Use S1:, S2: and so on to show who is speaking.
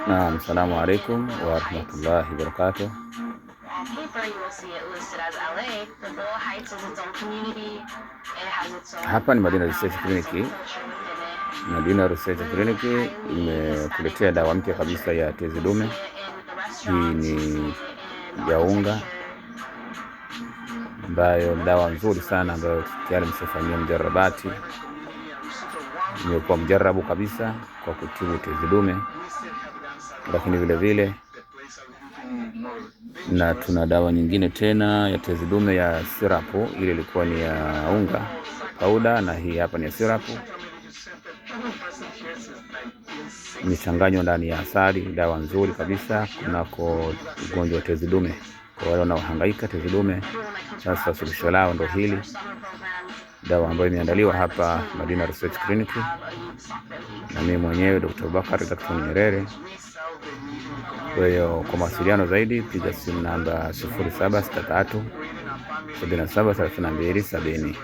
S1: Naam, assalamu alaikum wa rahmatullahi wa barakatuh. Hapa ni Madina Research Clinic. Madina Research Clinic imekuletea dawa mpya kabisa ya tezi dume. Hii ni ya unga ambayo dawa nzuri sana ambayo tayari mshafanyia mjarabati. Imekuwa mjarabu kabisa kwa kutibu tezi dume. Lakini vile vile na tuna dawa nyingine tena ya tezi dume ya sirapu. Ile ilikuwa ni ya unga powder na hii hapa ni ya sirapu. Imechanganywa ndani ya asali. Dawa nzuri kabisa kunako ugonjwa wa tezi dume. Kwa wale wanaohangaika tezi dume, sasa suluhisho lao ndio hili. Dawa ambayo imeandaliwa hapa Madina Research Clinic na mimi mwenyewe Dr. Bakari Daktari Nyerere. Kwa hiyo kwa mawasiliano zaidi piga simu namba 0763 77 32 70.